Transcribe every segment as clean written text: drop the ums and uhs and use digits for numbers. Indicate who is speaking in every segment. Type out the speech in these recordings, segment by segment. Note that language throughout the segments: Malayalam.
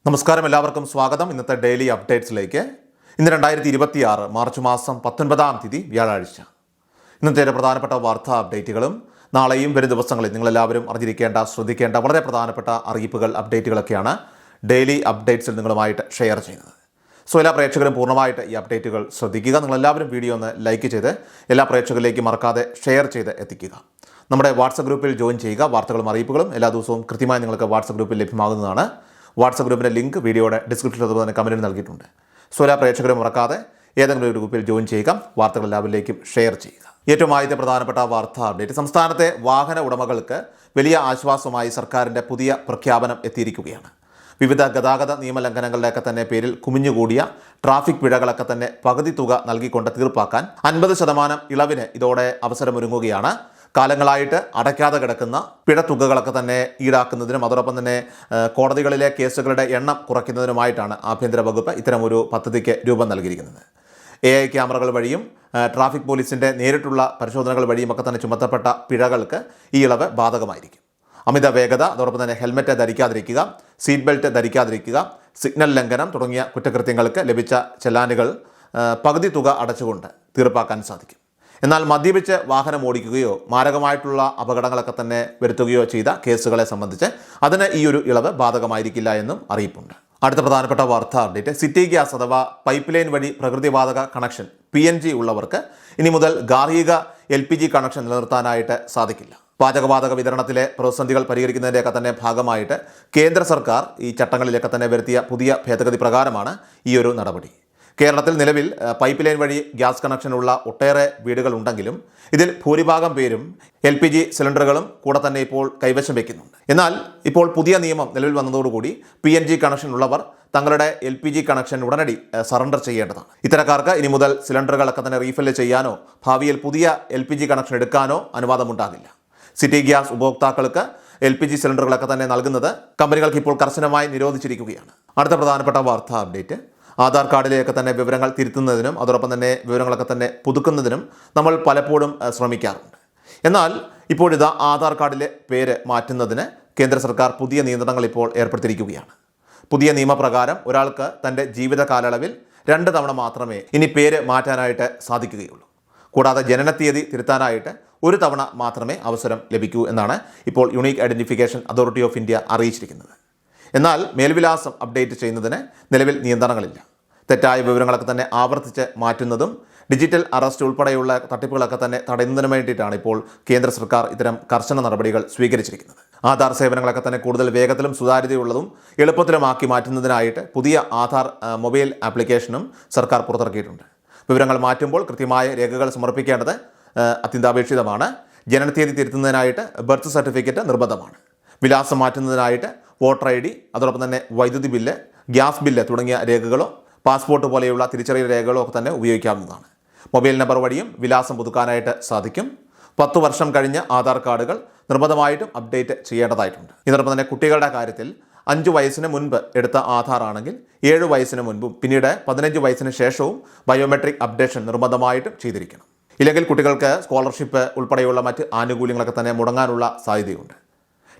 Speaker 1: നമസ്കാരം, എല്ലാവർക്കും സ്വാഗതം. ഇന്നത്തെ ഡെയിലി അപ്ഡേറ്റ്സിലേക്ക്. ഇന്ന് 2026 മാർച്ച് മാസം 19-ാം തീയതി വ്യാഴാഴ്ച. ഇന്നത്തെ പ്രധാനപ്പെട്ട വാർത്താ അപ്ഡേറ്റുകളും നാളെയും വരും ദിവസങ്ങളിൽ നിങ്ങളെല്ലാവരും അറിഞ്ഞിരിക്കേണ്ട, ശ്രദ്ധിക്കേണ്ട വളരെ പ്രധാനപ്പെട്ട അറിയിപ്പുകൾ, അപ്ഡേറ്റുകളൊക്കെയാണ് ഡെയിലി അപ്ഡേറ്റ്സിൽ നിങ്ങളുമായിട്ട് ഷെയർ ചെയ്യുന്നത്. സോ എല്ലാ പ്രേക്ഷകരും പൂർണ്ണമായിട്ട് ഈ അപ്ഡേറ്റുകൾ ശ്രദ്ധിക്കുക. നിങ്ങളെല്ലാവരും വീഡിയോ ഒന്ന് ലൈക്ക് ചെയ്ത് എല്ലാ പ്രേക്ഷകരിലേക്കും മറക്കാതെ ഷെയർ ചെയ്ത് എത്തിക്കുക. നമ്മുടെ വാട്സപ്പ് ഗ്രൂപ്പിൽ ജോയിൻ ചെയ്യുക. വാർത്തകളും അറിയിപ്പുകളും എല്ലാ ദിവസവും കൃത്യമായി നിങ്ങൾക്ക് വാട്സപ്പ് ഗ്രൂപ്പിൽ ലഭ്യമാകുന്നതാണ്. വാട്സപ്പ് ഗ്രൂപ്പിൻ്റെ ലിങ്ക് വീഡിയോയുടെ ഡിസ്ക്രിപ്ഷനിൽ അതുപോലെ തന്നെ കമൻറ്റിൽ നൽകിയിട്ടുണ്ട്. സോ എല്ലാ പ്രേക്ഷകരും മറക്കാതെ ഏതെങ്കിലും ഒരു ഗ്രൂപ്പിൽ ജോയിൻ ചെയ്യുക. വാർത്തകൾ എല്ലാവരിലേക്കും ഷെയർ ചെയ്യുക. ഏറ്റവും ആദ്യത്തെ പ്രധാനപ്പെട്ട വാർത്താ അപ്ഡേറ്റ്. സംസ്ഥാനത്തെ വാഹന ഉടമകൾക്ക് വലിയ ആശ്വാസമായി സർക്കാരിൻ്റെ പുതിയ പ്രഖ്യാപനം എത്തിയിരിക്കുകയാണ്. വിവിധ ഗതാഗത നിയമലംഘനങ്ങളുടെയൊക്കെ തന്നെ പേരിൽ കുമിഞ്ഞുകൂടിയ ട്രാഫിക് പിഴകളൊക്കെ തന്നെ പകുതി തുക നൽകിക്കൊണ്ട് തീർപ്പാക്കാൻ 50% ഇളവിന് ഇതോടെ അവസരമൊരുങ്ങുകയാണ്. കാലങ്ങളായിട്ട് അടയ്ക്കാതെ കിടക്കുന്ന പിഴത്തുകകളൊക്കെ തന്നെ ഈടാക്കുന്നതിനും അതോടൊപ്പം തന്നെ കോടതികളിലെ കേസുകളുടെ എണ്ണം കുറയ്ക്കുന്നതിനുമായിട്ടാണ് ആഭ്യന്തര വകുപ്പ് ഇത്തരമൊരു പദ്ധതിക്ക് രൂപം നൽകിയിരിക്കുന്നത്. AI ക്യാമറകൾ വഴിയും ട്രാഫിക് പോലീസിൻ്റെ നേരിട്ടുള്ള പരിശോധനകൾ വഴിയും ഒക്കെ തന്നെ ചുമത്തപ്പെട്ട പിഴകൾക്ക് ഈ ഇളവ് ബാധകമായിരിക്കും. അമിത വേഗത, അതോടൊപ്പം തന്നെ ഹെൽമറ്റ് ധരിക്കാതിരിക്കുക, സീറ്റ് ബെൽറ്റ് ധരിക്കാതിരിക്കുക, സിഗ്നൽ ലംഘനം തുടങ്ങിയ കുറ്റകൃത്യങ്ങൾക്ക് ലഭിച്ച ചെല്ലാനുകൾ പകുതി തുക അടച്ചുകൊണ്ട് തീർപ്പാക്കാൻ സാധിക്കും. എന്നാൽ മദ്യപിച്ച് വാഹനം ഓടിക്കുകയോ മാരകമായിട്ടുള്ള അപകടങ്ങളൊക്കെ തന്നെ വരുത്തുകയോ ചെയ്ത കേസുകളെ സംബന്ധിച്ച് അതിന് ഈ ഒരു ഇളവ് ബാധകമായിരിക്കില്ല എന്നും അറിയിപ്പുണ്ട്. അടുത്ത പ്രധാനപ്പെട്ട വാർത്താ അപ്ഡേറ്റ്. സിറ്റി ഗ്യാസ് അഥവാ പൈപ്പ് ലൈൻ വഴി പ്രകൃതിവാതക കണക്ഷൻ PNG ഉള്ളവർക്ക് ഇനി മുതൽ ഗാർഹിക LPG കണക്ഷൻ നിലനിർത്താനായിട്ട് സാധിക്കില്ല. പാചകവാതക വിതരണത്തിലെ പ്രതിസന്ധികൾ പരിഹരിക്കുന്നതിൻ്റെയൊക്കെ തന്നെ ഭാഗമായിട്ട് കേന്ദ്ര സർക്കാർ ഈ ചട്ടങ്ങളിലൊക്കെ തന്നെ വരുത്തിയ പുതിയ ഭേദഗതി പ്രകാരമാണ് ഈ ഒരു നടപടി. കേരളത്തിൽ നിലവിൽ പൈപ്പ് ലൈൻ വഴി ഗ്യാസ് കണക്ഷനുള്ള ഒട്ടേറെ വീടുകൾ ഉണ്ടെങ്കിലും ഇതിൽ ഭൂരിഭാഗം പേരും LPG സിലിണ്ടറുകളും കൂടെ തന്നെ ഇപ്പോൾ കൈവശം വയ്ക്കുന്നുണ്ട്. എന്നാൽ ഇപ്പോൾ പുതിയ നിയമം നിലവിൽ വന്നതോടുകൂടി PNG കണക്ഷൻ ഉള്ളവർ തങ്ങളുടെ LPG കണക്ഷൻ ഉടനടി സറണ്ടർ ചെയ്യേണ്ടതാണ്. ഇത്തരക്കാർക്ക് ഇനി മുതൽ സിലിണ്ടറുകളൊക്കെ തന്നെ റീഫില്ല് ചെയ്യാനോ ഭാവിയിൽ പുതിയ LPG കണക്ഷൻ എടുക്കാനോ അനുവാദമുണ്ടാകില്ല. സിറ്റി ഗ്യാസ് ഉപഭോക്താക്കൾക്ക് LPG സിലിണ്ടറുകളൊക്കെ തന്നെ നൽകുന്നത് കമ്പനികൾക്ക് ഇപ്പോൾ കർശനമായി നിരോധിച്ചിരിക്കുകയാണ്. അടുത്ത പ്രധാനപ്പെട്ട വാർത്താ അപ്ഡേറ്റ്. ആധാർ കാർഡിലെയൊക്കെ തന്നെ വിവരങ്ങൾ തിരുത്തുന്നതിനും അതോടൊപ്പം തന്നെ വിവരങ്ങളൊക്കെ തന്നെ പുതുക്കുന്നതിനും നമ്മൾ പലപ്പോഴും ശ്രമിക്കാറുണ്ട്. എന്നാൽ ഇപ്പോഴിതാ ആധാർ കാർഡിലെ പേര് മാറ്റുന്നതിന് കേന്ദ്ര സർക്കാർ പുതിയ നിയന്ത്രണങ്ങൾ ഇപ്പോൾ ഏർപ്പെടുത്തിയിരിക്കുകയാണ്. പുതിയ നിയമപ്രകാരം ഒരാൾക്ക് തൻ്റെ ജീവിത കാലയളവിൽ 2 തവണ മാത്രമേ ഇനി പേര് മാറ്റാനായിട്ട് സാധിക്കുകയുള്ളൂ. കൂടാതെ ജനനത്തീയതി തിരുത്താനായിട്ട് 1 തവണ മാത്രമേ അവസരം ലഭിക്കൂ എന്നാണ് ഇപ്പോൾ unique identification authority of India അറിയിച്ചിരിക്കുന്നത്. എന്നാൽ മേൽവിലാസം അപ്ഡേറ്റ് ചെയ്യുന്നതിന് നിലവിൽ നിയന്ത്രണങ്ങളില്ല. തെറ്റായ വിവരങ്ങളൊക്കെ തന്നെ ആവർത്തിച്ച് മാറ്റുന്നതും ഡിജിറ്റൽ അറസ്റ്റ് ഉൾപ്പെടെയുള്ള തട്ടിപ്പുകളൊക്കെ തന്നെ തടയുന്നതിന് വേണ്ടിയിട്ടാണ് ഇപ്പോൾ കേന്ദ്ര സർക്കാർ ഇത്തരം കർശന നടപടികൾ സ്വീകരിച്ചിരിക്കുന്നത്. ആധാർ സേവനങ്ങളൊക്കെ തന്നെ കൂടുതൽ വേഗത്തിലും സുതാര്യതയുള്ളതും എളുപ്പത്തിലുമാക്കി മാറ്റുന്നതിനായിട്ട് പുതിയ ആധാർ മൊബൈൽ ആപ്ലിക്കേഷനും സർക്കാർ പുറത്തിറക്കിയിട്ടുണ്ട്. വിവരങ്ങൾ മാറ്റുമ്പോൾ കൃത്യമായ രേഖകൾ സമർപ്പിക്കേണ്ടത് അത്യന്താപേക്ഷിതമാണ്. ജനനത്തീയതി തിരുത്തുന്നതിനായിട്ട് ബർത്ത് സർട്ടിഫിക്കറ്റ് നിർബന്ധമാണ്. വിലാസം മാറ്റുന്നതിനായിട്ട് വോട്ടർ ID, അതോടൊപ്പം തന്നെ വൈദ്യുതി ബില്ല്, ഗ്യാസ് ബില്ല് തുടങ്ങിയ രേഖകളോ പാസ്പോർട്ട് പോലെയുള്ള തിരിച്ചറിയൽ രേഖകളോ ഒക്കെ തന്നെ ഉപയോഗിക്കാവുന്നതാണ്. മൊബൈൽ നമ്പർ വഴിയും വിലാസം പുതുക്കാനായിട്ട് സാധിക്കും. 10 വർഷം കഴിഞ്ഞ ആധാർ കാർഡുകൾ നിർബന്ധമായിട്ടും അപ്ഡേറ്റ് ചെയ്യേണ്ടതായിട്ടുണ്ട്. ഇതോടൊപ്പം തന്നെ കുട്ടികളുടെ കാര്യത്തിൽ 5 വയസ്സിന് മുൻപ് എടുത്ത ആധാർ ആണെങ്കിൽ 7 വയസ്സിന് മുൻപും പിന്നീട് 15 വയസ്സിന് ശേഷവും ബയോമെട്രിക് അപ്ഡേഷൻ നിർബന്ധമായിട്ടും ചെയ്തിരിക്കണം. ഇല്ലെങ്കിൽ കുട്ടികൾക്ക് സ്കോളർഷിപ്പ് ഉൾപ്പെടെയുള്ള മറ്റ് ആനുകൂല്യങ്ങളൊക്കെ തന്നെ മുടങ്ങാനുള്ള സാധ്യതയുണ്ട്.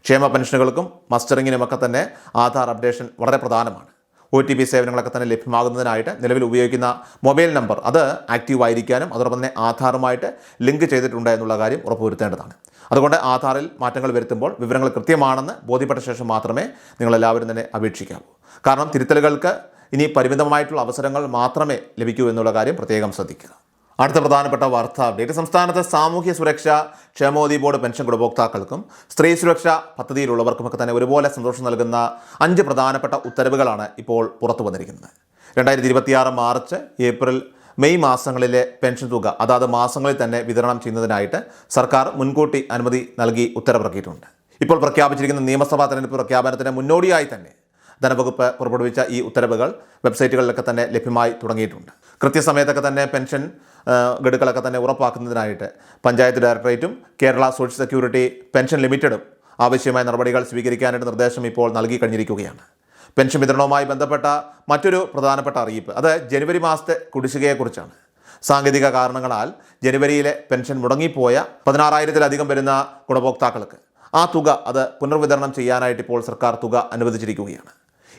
Speaker 1: ക്ഷേമ പെൻഷനുകൾക്കും മസ്റ്ററിങ്ങിനുമൊക്കെ തന്നെ ആധാർ അപ്ഡേഷൻ വളരെ പ്രധാനമാണ്. OTP സേവനങ്ങളൊക്കെ തന്നെ ലഭ്യമാകുന്നതിനായിട്ട് നിലവിൽ ഉപയോഗിക്കുന്ന മൊബൈൽ നമ്പർ അത് ആക്റ്റീവ് ആയിരിക്കാനും അതോടൊപ്പം തന്നെ ആധാറുമായിട്ട് ലിങ്ക് ചെയ്തിട്ടുണ്ട് എന്നുള്ള കാര്യം ഉറപ്പുവരുത്തേണ്ടതാണ്. അതുകൊണ്ട് ആധാറിൽ മാറ്റങ്ങൾ വരുത്തുമ്പോൾ വിവരങ്ങൾ കൃത്യമാണെന്ന് ബോധ്യപ്പെട്ട ശേഷം മാത്രമേ നിങ്ങളെല്ലാവരും തന്നെ അപേക്ഷിക്കാവൂ. കാരണം തിരുത്തലുകൾക്ക് ഇനി പരിമിതമായിട്ടുള്ള അവസരങ്ങൾ മാത്രമേ ലഭിക്കൂ എന്നുള്ള കാര്യം പ്രത്യേകം ശ്രദ്ധിക്കുക. അടുത്ത പ്രധാനപ്പെട്ട വാർത്താ അപ്ഡേറ്റ്. സംസ്ഥാനത്തെ സാമൂഹ്യ സുരക്ഷാ ക്ഷേമനിധി ബോർഡ് പെൻഷൻ ഗുണഭോക്താക്കൾക്കും സ്ത്രീ സുരക്ഷാ പദ്ധതിയിലുള്ളവർക്കുമൊക്കെ തന്നെ ഒരുപോലെ സന്തോഷം നൽകുന്ന 5 പ്രധാനപ്പെട്ട ഉത്തരവുകളാണ് ഇപ്പോൾ പുറത്തു വന്നിരിക്കുന്നത്. 2026 മാർച്ച്, ഏപ്രിൽ, മെയ് മാസങ്ങളിലെ പെൻഷൻ തുക അതാത് മാസങ്ങളിൽ തന്നെ വിതരണം ചെയ്യുന്നതിനായിട്ട് സർക്കാർ മുൻകൂട്ടി അനുമതി നൽകി ഉത്തരവിറക്കിയിട്ടുണ്ട്. ഇപ്പോൾ പ്രഖ്യാപിച്ചിരിക്കുന്ന നിയമസഭാ തെരഞ്ഞെടുപ്പ് പ്രഖ്യാപനത്തിന് മുന്നോടിയായി തന്നെ ധനവകുപ്പ് പുറപ്പെടുവിച്ച ഈ ഉത്തരവുകൾ വെബ്സൈറ്റുകളിലൊക്കെ തന്നെ ലഭ്യമായി തുടങ്ങിയിട്ടുണ്ട്. കൃത്യസമയത്തൊക്കെ തന്നെ പെൻഷൻ ഗഡുക്കളൊക്കെ തന്നെ ഉറപ്പാക്കുന്നതിനായിട്ട് പഞ്ചായത്ത് ഡയറക്ടറേറ്റും കേരള സോഷ്യൽ സെക്യൂരിറ്റി പെൻഷൻ ലിമിറ്റഡും ആവശ്യമായ നടപടികൾ സ്വീകരിക്കാനായിട്ട് നിർദ്ദേശം ഇപ്പോൾ നൽകി കഴിഞ്ഞിരിക്കുകയാണ്. പെൻഷൻ വിതരണവുമായി ബന്ധപ്പെട്ട മറ്റൊരു പ്രധാനപ്പെട്ട അറിയിപ്പ് അത് ജനുവരി മാസത്തെ കുടിശ്ശികയെക്കുറിച്ചാണ്. സാങ്കേതിക കാരണങ്ങളാൽ ജനുവരിയിലെ പെൻഷൻ മുടങ്ങിപ്പോയ 16,000-ലധികം വരുന്ന ഗുണഭോക്താക്കൾക്ക് ആ തുക അത് പുനർവിതരണം ചെയ്യാനായിട്ട് ഇപ്പോൾ സർക്കാർ തുക അനുവദിച്ചിരിക്കുകയാണ്.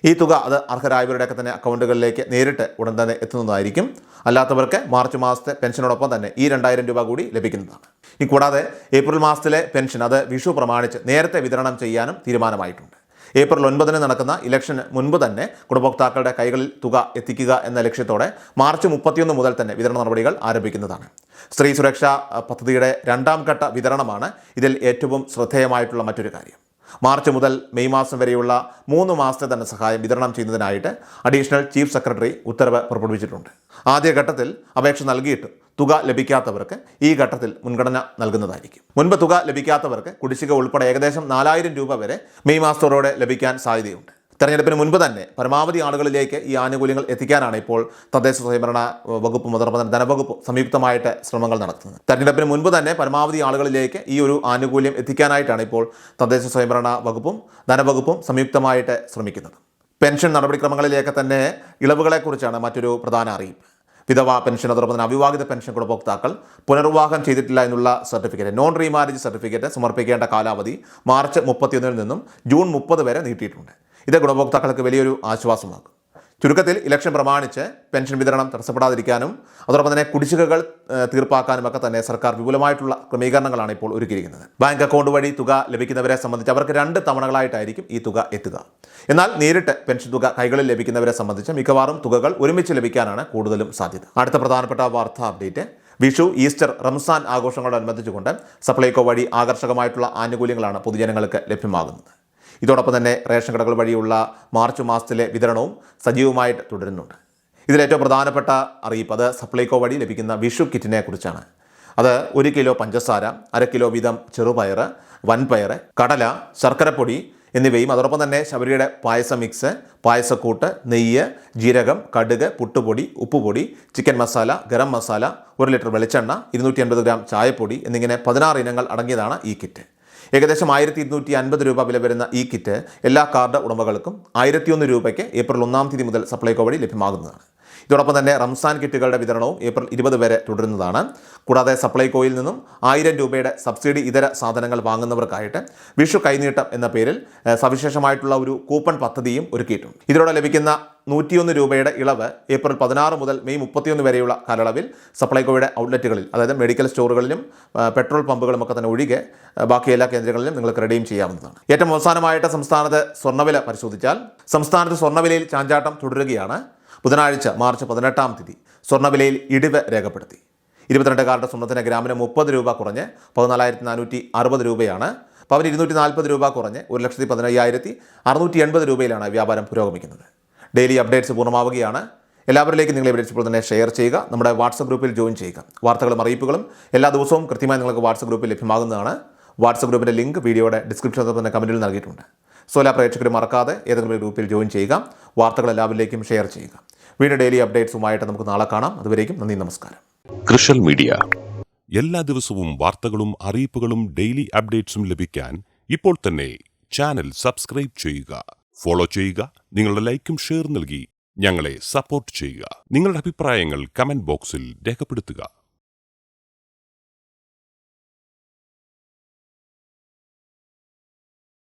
Speaker 1: ഈ തുക അത് അർഹരായവരുടെയൊക്കെ തന്നെ അക്കൗണ്ടുകളിലേക്ക് നേരിട്ട് ഉടൻ തന്നെ എത്തുന്നതായിരിക്കും. അല്ലാത്തവർക്ക് മാർച്ച് മാസത്തെ പെൻഷനോടൊപ്പം തന്നെ ഈ 2000 രൂപ കൂടി ലഭിക്കുന്നതാണ്. ഈ കൂടാതെ ഏപ്രിൽ മാസത്തിലെ പെൻഷൻ അത് വിഷു പ്രമാണിച്ച് നേരത്തെ വിതരണം ചെയ്യാനും തീരുമാനമായിട്ടുണ്ട്. ഏപ്രിൽ 9 നടക്കുന്ന ഇലക്ഷന് മുൻപ് തന്നെ ഗുണഭോക്താക്കളുടെ കൈകളിൽ തുക എത്തിക്കുക എന്ന ലക്ഷ്യത്തോടെ മാർച്ച് 31 മുതൽ തന്നെ വിതരണ നടപടികൾ ആരംഭിക്കുന്നതാണ്. സ്ത്രീ സുരക്ഷാ പദ്ധതിയുടെ 2ാം ഘട്ട വിതരണമാണ് ഇതിൽ ഏറ്റവും ശ്രദ്ധേയമായിട്ടുള്ള മറ്റൊരു കാര്യം. മാർച്ച് മുതൽ മെയ് മാസം വരെയുള്ള 3 മാസത്തെ തന്നെ സഹായം വിതരണം ചെയ്യുന്നതിനായിട്ട് അഡീഷണൽ ചീഫ് സെക്രട്ടറി ഉത്തരവ് പുറപ്പെടുവിച്ചിട്ടുണ്ട്. ആദ്യഘട്ടത്തിൽ അപേക്ഷ നൽകിയിട്ടും തുക ലഭിക്കാത്തവർക്ക് ഈ ഘട്ടത്തിൽ മുൻഗണന നൽകുന്നതായിരിക്കും. മുൻപ് തുക ലഭിക്കാത്തവർക്ക് കുടിശ്ശിക ഉൾപ്പെടെ ഏകദേശം 4000 രൂപ വരെ മെയ് മാസത്തോടെ ലഭിക്കാൻ സാധ്യതയുണ്ട്. തെരഞ്ഞെടുപ്പിന് മുൻപ് തന്നെ പരമാവധി ആളുകളിലേക്ക് ഈ ആനുകൂല്യങ്ങൾ എത്തിക്കാനാണ് ഇപ്പോൾ തദ്ദേശ സ്വയംഭരണ വകുപ്പും അതോടൊപ്പം തന്നെ ധനവകുപ്പും സംയുക്തമായിട്ട് ശ്രമങ്ങൾ നടത്തുന്നത്. തെരഞ്ഞെടുപ്പിന് മുൻപ് തന്നെ പരമാവധി ആളുകളിലേക്ക് ഈ ഒരു ആനുകൂല്യം എത്തിക്കാനായിട്ടാണ് ഇപ്പോൾ തദ്ദേശ സ്വയംഭരണ വകുപ്പും ധനവകുപ്പും സംയുക്തമായിട്ട് ശ്രമിക്കുന്നത്. പെൻഷൻ നടപടിക്രമങ്ങളിലേക്ക് തന്നെ ഇളവുകളെക്കുറിച്ചാണ് മറ്റൊരു പ്രധാന അറിയിപ്പ്. വിധവാ പെൻഷൻ അതോടൊപ്പം തന്നെ അവിവാഹിത പെൻഷൻ ഗുണഭോക്താക്കൾ പുനർവിവാഹം ചെയ്തിട്ടില്ല എന്നുള്ള സർട്ടിഫിക്കറ്റ് നോൺ റീമാരേജ് സർട്ടിഫിക്കറ്റ് സമർപ്പിക്കേണ്ട കാലാവധി മാർച്ച് 31 നിന്നും ജൂൺ 30 വരെ നീട്ടിയിട്ടുണ്ട്. ഇത് ഗുണഭോക്താക്കൾക്ക് വലിയൊരു ആശ്വാസമാകും. ചുരുക്കത്തിൽ ഇലക്ഷൻ പ്രമാണിച്ച് പെൻഷൻ വിതരണം തടസ്സപ്പെടാതിരിക്കാനും അതോടൊപ്പം തന്നെ കുടിശ്ശികകൾ തീർപ്പാക്കാനും ഒക്കെ തന്നെ സർക്കാർ വിപുലമായിട്ടുള്ള ക്രമീകരണങ്ങളാണ് ഇപ്പോൾ ഒരുക്കിയിരിക്കുന്നത്. ബാങ്ക് അക്കൗണ്ട് വഴി തുക ലഭിക്കുന്നവരെ സംബന്ധിച്ച് അവർക്ക് 2 തവണകളായിട്ടായിരിക്കും ഈ തുക എത്തുക. എന്നാൽ നേരിട്ട് പെൻഷൻ തുക കൈകളിൽ ലഭിക്കുന്നവരെ സംബന്ധിച്ച് മിക്കവാറും തുകകൾ ഒരുമിച്ച് ലഭിക്കാനാണ് കൂടുതലും സാധ്യത. അടുത്ത പ്രധാനപ്പെട്ട വാർത്താ അപ്ഡേറ്റ്, വിഷു, ഈസ്റ്റർ, റംസാൻ ആഘോഷങ്ങളോടനുബന്ധിച്ചുകൊണ്ട് സപ്ലൈകോ വഴി ആകർഷകമായിട്ടുള്ള ആനുകൂല്യങ്ങളാണ് പൊതുജനങ്ങൾക്ക് ലഭ്യമാകുന്നത്. ഇതോടൊപ്പം തന്നെ റേഷൻ കടകൾ വഴിയുള്ള മാർച്ച് മാസത്തിലെ വിതരണവും സജീവമായിട്ട് തുടരുന്നുണ്ട്. ഇതിലേറ്റവും പ്രധാനപ്പെട്ട അറിയിപ്പ് അത് സപ്ലൈകോ വഴി ലഭിക്കുന്ന വിഷു കിറ്റിനെ കുറിച്ചാണ്. അത് 1 കിലോ പഞ്ചസാര, 1/2 കിലോ വീതം ചെറുപയർ, വൻപയർ, കടല, ശർക്കരപ്പൊടി എന്നിവയും അതോടൊപ്പം തന്നെ ശബരിയുടെ പായസ മിക്സ്, പായസക്കൂട്ട്, നെയ്യ്, ജീരകം, കടുക്, പുട്ടുപൊടി, ഉപ്പുപൊടി, ചിക്കൻ മസാല, ഗരം മസാല, 1 ലിറ്റർ വെളിച്ചെണ്ണ, 250 ഗ്രാം ചായപ്പൊടി എന്നിങ്ങനെ 16 ഇനങ്ങൾ അടങ്ങിയതാണ് ഈ കിറ്റ്. ഏകദേശം 1250 രൂപ വില വരുന്ന ഈ കിറ്റ് എല്ലാ കാർഡ് ഉടമകൾക്കും 1001 രൂപയ്ക്ക് ഏപ്രിൽ 1 മുതൽ സപ്ലൈകോ വഴി ലഭ്യമാകുന്നതാണ്. ഇതോടൊപ്പം തന്നെ റംസാൻ കിറ്റുകളുടെ വിതരണവും ഏപ്രിൽ 20 വരെ തുടരുന്നതാണ്. കൂടാതെ സപ്ലൈകോയിൽ നിന്നും 1000 രൂപയുടെ സബ്സിഡി ഇതര സാധനങ്ങൾ വാങ്ങുന്നവർക്കായിട്ട് വിഷു കൈനീട്ടം എന്ന പേരിൽ സവിശേഷമായിട്ടുള്ള ഒരു കൂപ്പൺ പദ്ധതിയും ഒരുക്കിയിട്ടുണ്ട്. ഇതിലൂടെ ലഭിക്കുന്ന 101 രൂപയുടെ ഇളവ് ഏപ്രിൽ 16 മുതൽ മെയ് 31 വരെയുള്ള കാലയളവിൽ സപ്ലൈകോയുടെ ഔട്ട്ലെറ്റുകളിൽ അതായത് മെഡിക്കൽ സ്റ്റോറുകളിലും പെട്രോൾ പമ്പുകളും ഒക്കെ തന്നെ ഒഴികെ ബാക്കി എല്ലാ കേന്ദ്രങ്ങളിലും നിങ്ങൾക്ക് റിഡീം ചെയ്യാവുന്നതാണ്. ഏറ്റവും അവസാനമായിട്ട് സംസ്ഥാനത്ത് സ്വർണ്ണവില പരിശോധിച്ചാൽ സംസ്ഥാനത്ത് സ്വർണ്ണവിലയിൽ ചാഞ്ചാട്ടം തുടരുകയാണ്. ബുധനാഴ്ച മാർച്ച് 18 സ്വർണ്ണവിലയിൽ ഇടിവ് രേഖപ്പെടുത്തി. 22 കാരറ്റ് സ്വർണ്ണത്തിന് ഗ്രാമിന് 30 രൂപ കുറഞ്ഞ് 14,460 രൂപയാണ്. പവന് 240 രൂപ കുറഞ്ഞ് 1,15,680 രൂപയിലാണ് വ്യാപാരം പുരോഗമിക്കുന്നത്. ഡെയിലി അപ്ഡേറ്റ്സ് പൂർണ്ണമാവുകയാണ്. എല്ലാവരിലേക്കും നിങ്ങൾ അപ്ഡേറ്റ്സ് ഇപ്പോൾ തന്നെ ഷെയർ ചെയ്യുക. നമ്മുടെ വാട്സപ്പ് ഗ്രൂപ്പിൽ ജോയിൻ ചെയ്യുക. വാർത്തകളും അറിയിപ്പുകളും എല്ലാ ദിവസവും കൃത്യമായി നിങ്ങൾക്ക് വാട്സപ്പ് ഗ്രൂപ്പിൽ ലഭ്യമാകുന്നതാണ്. വാട്സപ്പ് ഗ്രൂപ്പിൻ്റെ ലിങ്ക് വീഡിയോയുടെ ഡിസ്ക്രിപ്ഷനിൽ തന്നെ കമൻറ്റിൽ നൽകിയിട്ടുണ്ട്. സോ എല്ലാ പ്രേക്ഷകരും മറക്കാതെ ഏതെങ്കിലും ഗ്രൂപ്പിൽ ജോയിൻ ചെയ്യുക. വാർത്തകൾ എല്ലാവരിലേക്കും ഷെയർ ചെയ്യുക. വീണ്ടും ഡെയിലി അപ്ഡേറ്റ്സുമായിട്ട് നമുക്ക് നാളെ കാണാം. അതുവരേക്കും നന്ദി, നമസ്കാരം.
Speaker 2: കൃഷൽ മീഡിയ എല്ലാ ദിവസവും വാർത്തകളും അറിയിപ്പുകളും ഡെയിലി അപ്ഡേറ്റ്സും ലഭിക്കാൻ ഇപ്പോൾ തന്നെ ചാനൽ സബ്സ്ക്രൈബ് ചെയ്യുക, ഫോളോ ചെയ്യുക. നിങ്ങളുടെ ലൈക്കും ഷെയർ നൽകി ഞങ്ങളെ സപ്പോർട്ട് ചെയ്യുക. നിങ്ങളുടെ അഭിപ്രായങ്ങൾ കമന്റ് ബോക്സിൽ രേഖപ്പെടുത്തുക.